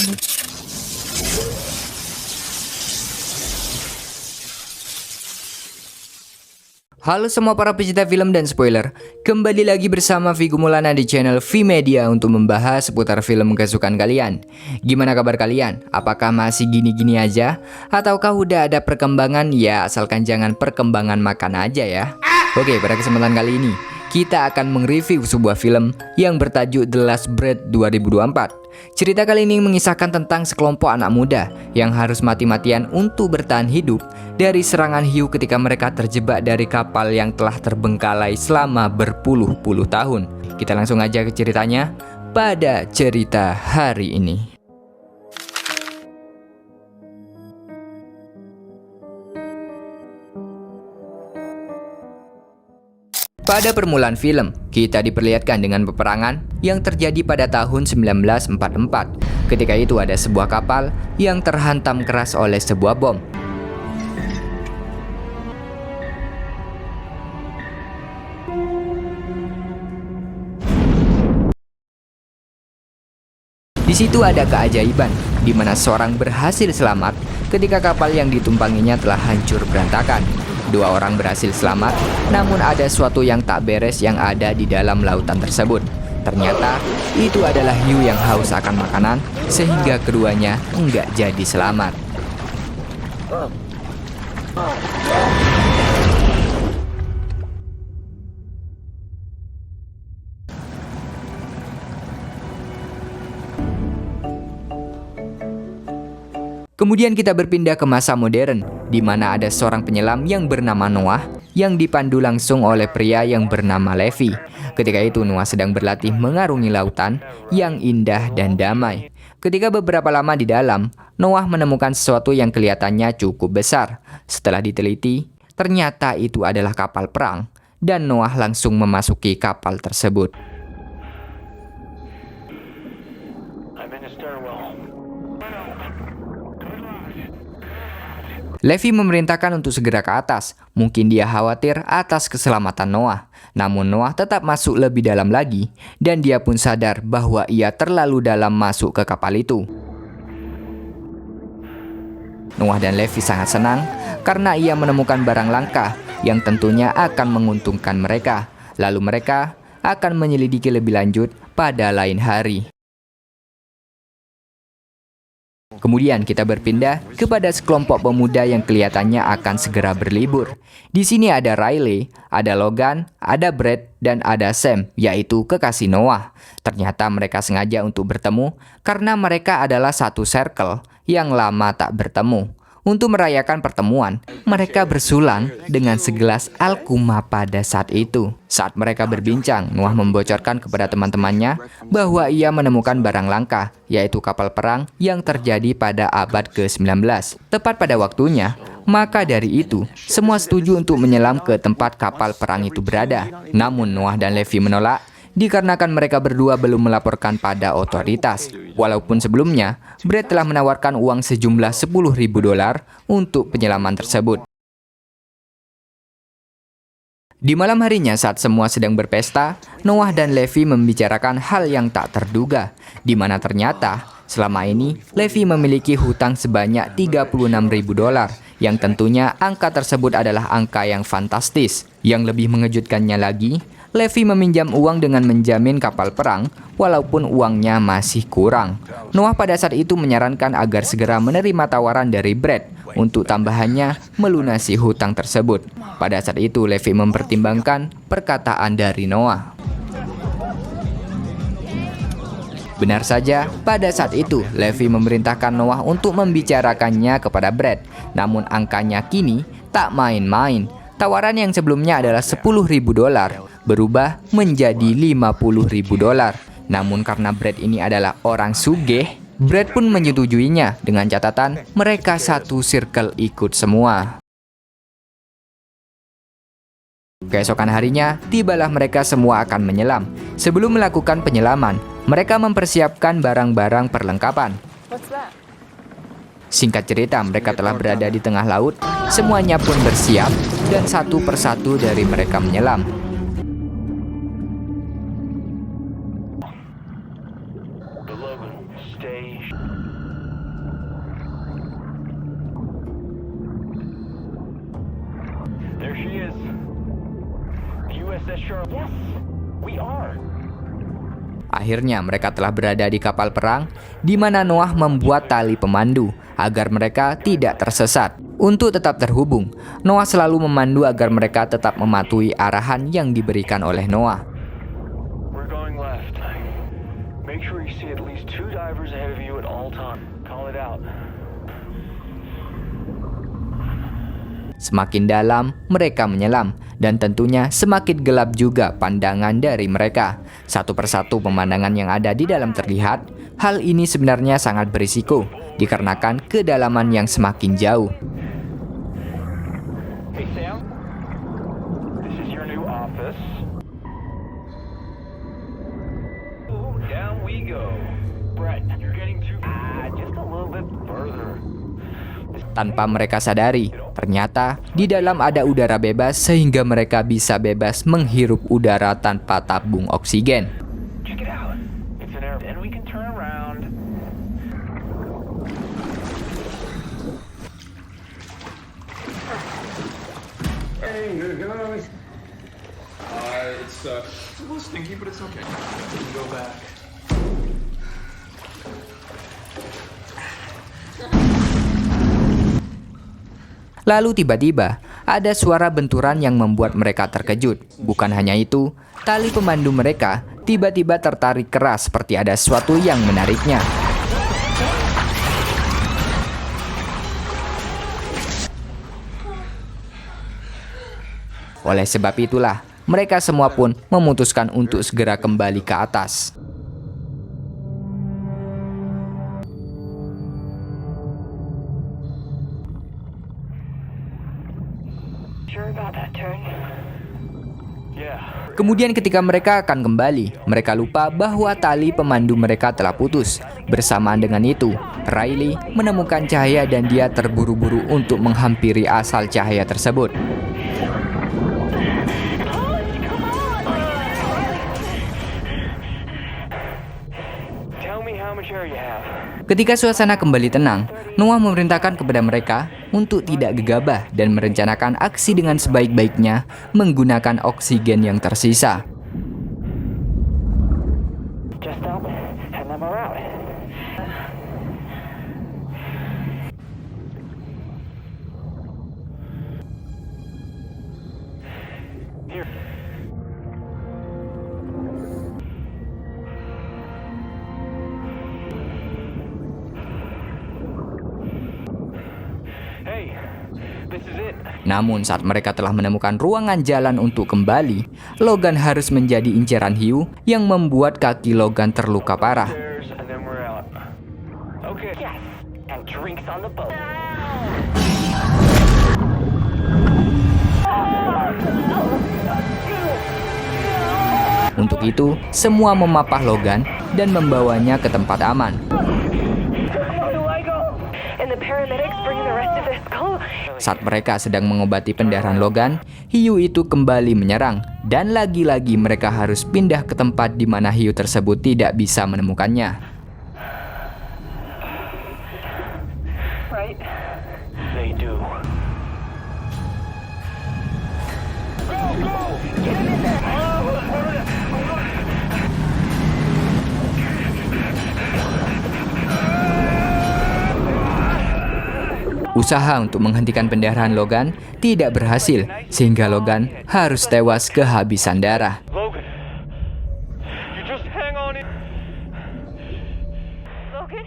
Halo semua para pecinta film dan spoiler, kembali lagi bersama Vigo Maulana di channel VMedia untuk membahas seputar film kesukaan kalian. Gimana kabar kalian? Apakah masih gini-gini aja? Ataukah udah ada perkembangan? Ya asalkan jangan perkembangan makan aja ya. Oke, pada kesempatan kali ini kita akan mereview sebuah film yang bertajuk The Last Breath 2024. Cerita kali ini mengisahkan tentang sekelompok anak muda yang harus mati-matian untuk bertahan hidup dari serangan hiu ketika mereka terjebak dari kapal yang telah terbengkalai selama berpuluh-puluh tahun. Kita langsung aja ke ceritanya pada cerita hari ini. Pada permulaan film, kita diperlihatkan dengan peperangan yang terjadi pada tahun 1944. Ketika itu ada sebuah kapal yang terhantam keras oleh sebuah bom. Di situ ada keajaiban, di mana seorang berhasil selamat ketika kapal yang ditumpanginya telah hancur berantakan. Dua orang berhasil selamat, namun ada sesuatu yang tak beres yang ada di dalam lautan tersebut. Ternyata itu adalah hiu yang haus akan makanan, sehingga keduanya enggak jadi selamat. Kemudian kita berpindah ke masa modern, di mana ada seorang penyelam yang bernama Noah, yang dipandu langsung oleh pria yang bernama Levi. Ketika itu Noah sedang berlatih mengarungi lautan yang indah dan damai. Ketika beberapa lama di dalam, Noah menemukan sesuatu yang kelihatannya cukup besar. Setelah diteliti, ternyata itu adalah kapal perang, dan Noah langsung memasuki kapal tersebut. Levi memerintahkan untuk segera ke atas. Mungkin dia khawatir atas keselamatan Noah. Namun Noah tetap masuk lebih dalam lagi, dan dia pun sadar bahwa ia terlalu dalam masuk ke kapal itu. Noah dan Levi sangat senang karena ia menemukan barang langka yang tentunya akan menguntungkan mereka. Lalu mereka akan menyelidiki lebih lanjut pada lain hari. Kemudian kita berpindah kepada sekelompok pemuda yang kelihatannya akan segera berlibur. Di sini ada Riley, ada Logan, ada Brad, dan ada Sam, yaitu kekasih Noah. Ternyata mereka sengaja untuk bertemu karena mereka adalah satu circle yang lama tak bertemu. Untuk merayakan pertemuan, mereka bersulang dengan segelas alkuma pada saat itu. Saat mereka berbincang, Noah membocorkan kepada teman-temannya bahwa ia menemukan barang langka, yaitu kapal perang yang terjadi pada abad ke-19. Tepat pada waktunya, maka dari itu, semua setuju untuk menyelam ke tempat kapal perang itu berada. Namun Noah dan Levi menolak, dikarenakan mereka berdua belum melaporkan pada otoritas. Walaupun sebelumnya, Brad telah menawarkan uang sejumlah $10.000 untuk penyelaman tersebut. Di malam harinya saat semua sedang berpesta, Noah dan Levi membicarakan hal yang tak terduga, di mana ternyata selama ini Levi memiliki hutang sebanyak $36.000, yang tentunya angka tersebut adalah angka yang fantastis. Yang lebih mengejutkannya lagi, Levi meminjam uang dengan menjamin kapal perang, walaupun uangnya masih kurang. Noah pada saat itu menyarankan agar segera menerima tawaran dari Brad untuk tambahannya melunasi hutang tersebut. Pada saat itu Levi mempertimbangkan perkataan dari Noah. Benar saja, pada saat itu Levi memerintahkan Noah untuk membicarakannya kepada Brad. Namun angkanya kini tak main-main. Tawaran yang sebelumnya adalah $10.000 berubah menjadi $50.000. Namun karena Brad ini adalah orang sugih, Brad pun menyetujuinya dengan catatan mereka satu circle ikut semua. Keesokan harinya, tibalah mereka semua akan menyelam. Sebelum melakukan penyelaman, mereka mempersiapkan barang-barang perlengkapan. Singkat cerita, mereka telah berada di tengah laut. Semuanya pun bersiap, dan satu persatu dari mereka menyelam. Akhirnya mereka telah berada di kapal perang, di mana Noah membuat tali pemandu agar mereka tidak tersesat. Untuk tetap terhubung, Noah selalu memandu agar mereka tetap mematuhi arahan yang diberikan oleh Noah. Semakin dalam, mereka menyelam, dan tentunya semakin gelap juga pandangan dari mereka. Satu persatu pemandangan yang ada di dalam terlihat. Hal ini sebenarnya sangat berisiko, dikarenakan kedalaman yang semakin jauh. Hey Sam, this is your new office. Ooh, down we go. Brett, you're getting too just a little bit further. Tanpa mereka sadari, ternyata di dalam ada udara bebas sehingga mereka bisa bebas menghirup udara tanpa tabung oksigen. Check it out. It's an air, and we can turn around. Hey, there goes. It's a little stinky, but it's okay. We can go back. Lalu tiba-tiba, ada suara benturan yang membuat mereka terkejut. Bukan hanya itu, tali pemandu mereka tiba-tiba tertarik keras seperti ada sesuatu yang menariknya. Oleh sebab itulah, mereka semua pun memutuskan untuk segera kembali ke atas. Kemudian ketika mereka akan kembali, mereka lupa bahwa tali pemandu mereka telah putus. Bersamaan dengan itu, Riley menemukan cahaya dan dia terburu-buru untuk menghampiri asal cahaya tersebut. Ketika suasana kembali tenang, Noah memerintahkan kepada mereka untuk tidak gegabah dan merencanakan aksi dengan sebaik-baiknya menggunakan oksigen yang tersisa. Namun saat mereka telah menemukan ruangan jalan untuk kembali, Logan harus menjadi inceran hiu yang membuat kaki Logan terluka parah. Untuk itu, semua memapah Logan dan membawanya ke tempat aman. Saat mereka sedang mengobati pendarahan Logan, hiu itu kembali menyerang, dan lagi-lagi mereka harus pindah ke tempat di mana hiu tersebut tidak bisa menemukannya. Usaha untuk menghentikan pendarahan Logan tidak berhasil, sehingga Logan harus tewas kehabisan darah. Logan, you just hang on in. Logan?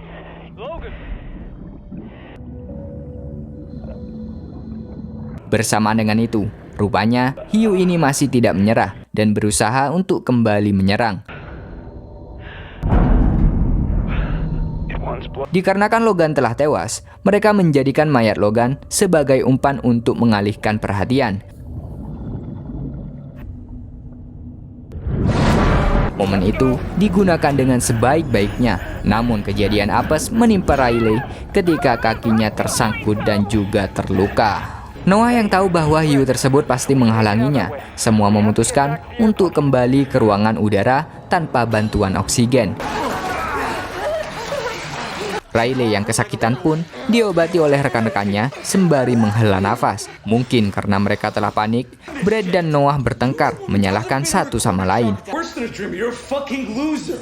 Logan. Bersamaan dengan itu, rupanya hiu ini masih tidak menyerah dan berusaha untuk kembali menyerang. Dikarenakan Logan telah tewas, mereka menjadikan mayat Logan sebagai umpan untuk mengalihkan perhatian. Momen itu digunakan dengan sebaik-baiknya, namun kejadian apes menimpa Riley ketika kakinya tersangkut dan juga terluka. Noah yang tahu bahwa hiu tersebut pasti menghalanginya, semua memutuskan untuk kembali ke ruangan udara tanpa bantuan oksigen. Riley yang kesakitan pun diobati oleh rekan-rekannya sembari menghela nafas. Mungkin karena mereka telah panik, Brad dan Noah bertengkar menyalahkan satu sama lain. Worse than a dream, you're a fucking loser.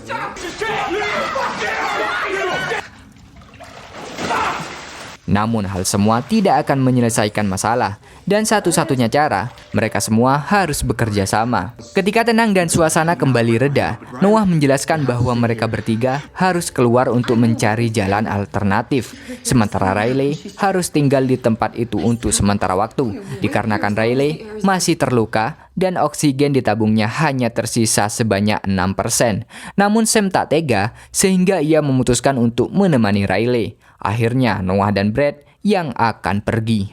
Namun hal semua tidak akan menyelesaikan masalah, dan satu-satunya cara, mereka semua harus bekerja sama. Ketika tenang dan suasana kembali reda, Noah menjelaskan bahwa mereka bertiga harus keluar untuk mencari jalan alternatif. Sementara Riley harus tinggal di tempat itu untuk sementara waktu, dikarenakan Riley masih terluka dan oksigen di tabungnya hanya tersisa sebanyak 6%. Namun Sam tak tega, sehingga ia memutuskan untuk menemani Riley. Akhirnya Noah dan Brad yang akan pergi.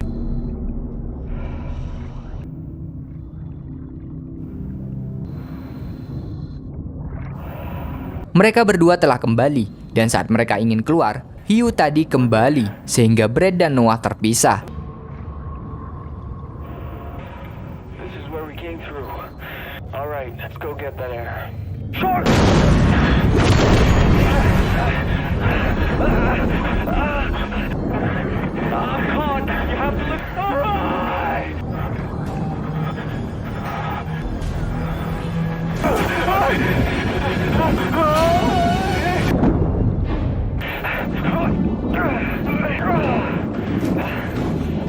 Mereka berdua telah kembali, dan saat mereka ingin keluar, hiu tadi kembali, sehingga Brad dan Noah terpisah. This is where we came through. All right, let's go get that air. Short! I'm caught. You have to look. All right.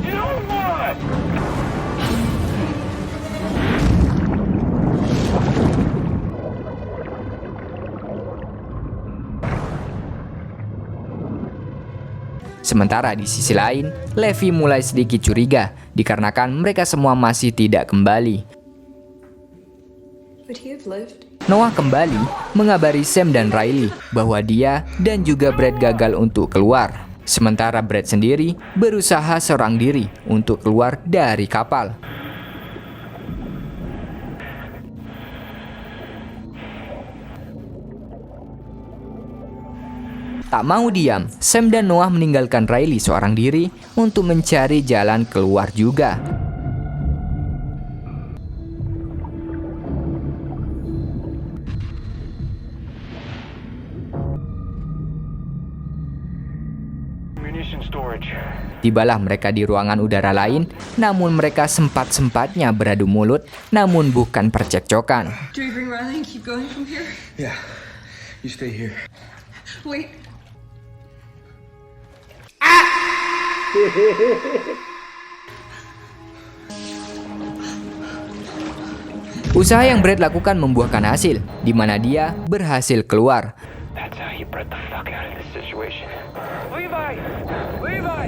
You know what? Sementara di sisi lain, Levi mulai sedikit curiga dikarenakan mereka semua masih tidak kembali. Would he have lived? Noah kembali mengabari Sam dan Riley bahwa dia dan juga Brad gagal untuk keluar. Sementara Brad sendiri berusaha seorang diri untuk keluar dari kapal. Tak mau diam, Sam dan Noah meninggalkan Riley seorang diri untuk mencari jalan keluar juga. Munition storage. Tibalah mereka di ruangan udara lain, namun mereka sempat-sempatnya beradu mulut, namun bukan percekcokan. Do we bring Riley and keep going from here? Yeah, you stay here. Wait. Usaha yang Brad lakukan membuahkan hasil, di mana dia berhasil keluar. That's how you brought the fuck out of this situation. Levi! Levi!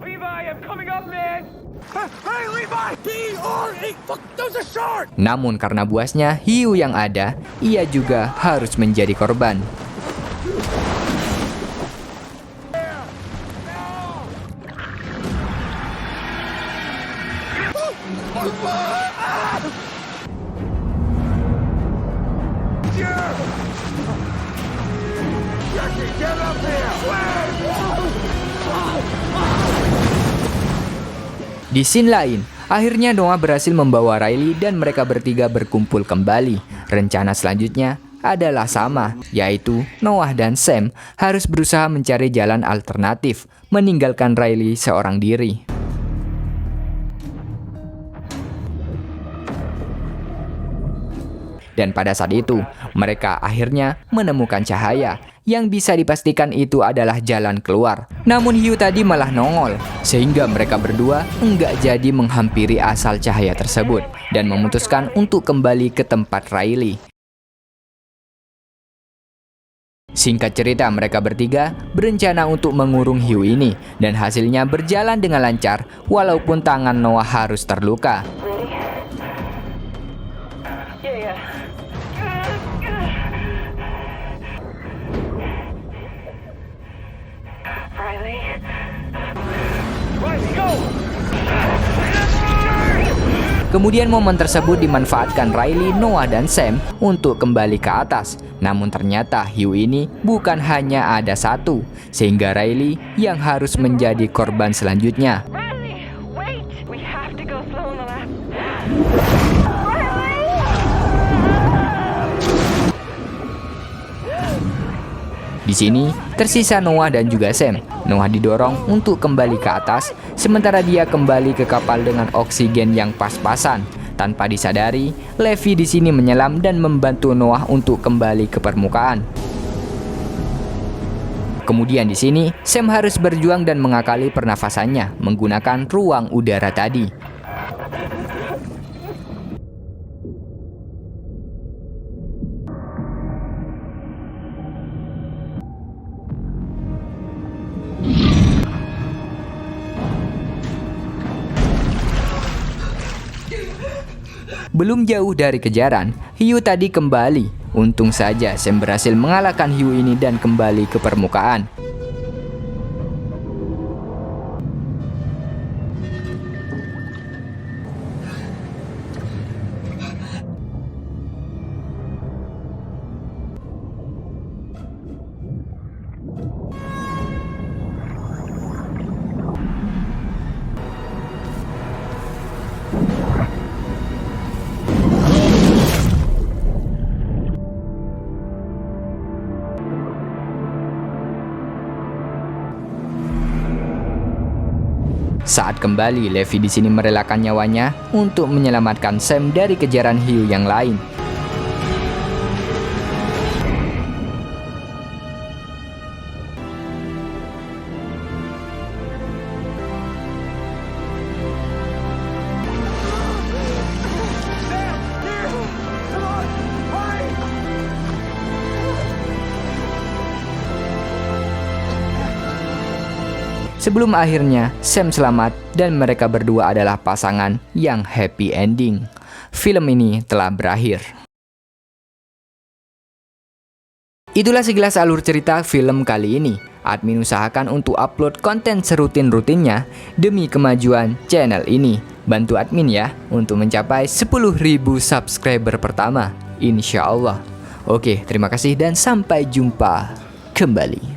Levi, I'm coming up, man! Hey, Levi! Fuck, those are sharks! Namun karena buasnya hiu yang ada, ia juga harus menjadi korban. Di scene lain, akhirnya Noah berhasil membawa Riley dan mereka bertiga berkumpul kembali. Rencana selanjutnya adalah sama, yaitu Noah dan Sam harus berusaha mencari jalan alternatif, meninggalkan Riley seorang diri. Dan pada saat itu, mereka akhirnya menemukan cahaya yang bisa dipastikan itu adalah jalan keluar. Namun hiu tadi malah nongol, sehingga mereka berdua enggak jadi menghampiri asal cahaya tersebut dan memutuskan untuk kembali ke tempat Riley. Singkat cerita, mereka bertiga berencana untuk mengurung hiu ini, dan hasilnya berjalan dengan lancar walaupun tangan Noah harus terluka. Yeah. Riley? Riley, go! Kemudian momen tersebut dimanfaatkan Riley, Noah, dan Sam untuk kembali ke atas. Namun ternyata hiu ini bukan hanya ada satu, sehingga Riley yang harus menjadi korban selanjutnya. Riley, wait! We have to go slow on the lap. Di sini, Tersisa Noah dan juga Sam. Noah didorong untuk kembali ke atas, sementara dia kembali ke kapal dengan oksigen yang pas-pasan. Tanpa disadari, Levi di sini menyelam dan membantu Noah untuk kembali ke permukaan. Kemudian di sini, Sam harus berjuang dan mengakali pernafasannya menggunakan ruang udara tadi. Belum jauh dari kejaran, hiu tadi kembali. Untung saja Sam berhasil mengalahkan hiu ini dan kembali ke permukaan. Saat kembali, Levi di sini merelakan nyawanya untuk menyelamatkan Sam dari kejaran hiu yang lain. Sebelum akhirnya Sam selamat dan mereka berdua adalah pasangan yang happy ending. Film ini telah berakhir. Itulah sekilas alur cerita film kali ini. Admin usahakan untuk upload konten serutin-rutinnya demi kemajuan channel ini. Bantu admin ya untuk mencapai 10.000 subscriber pertama, insya Allah. Oke, terima kasih dan sampai jumpa kembali.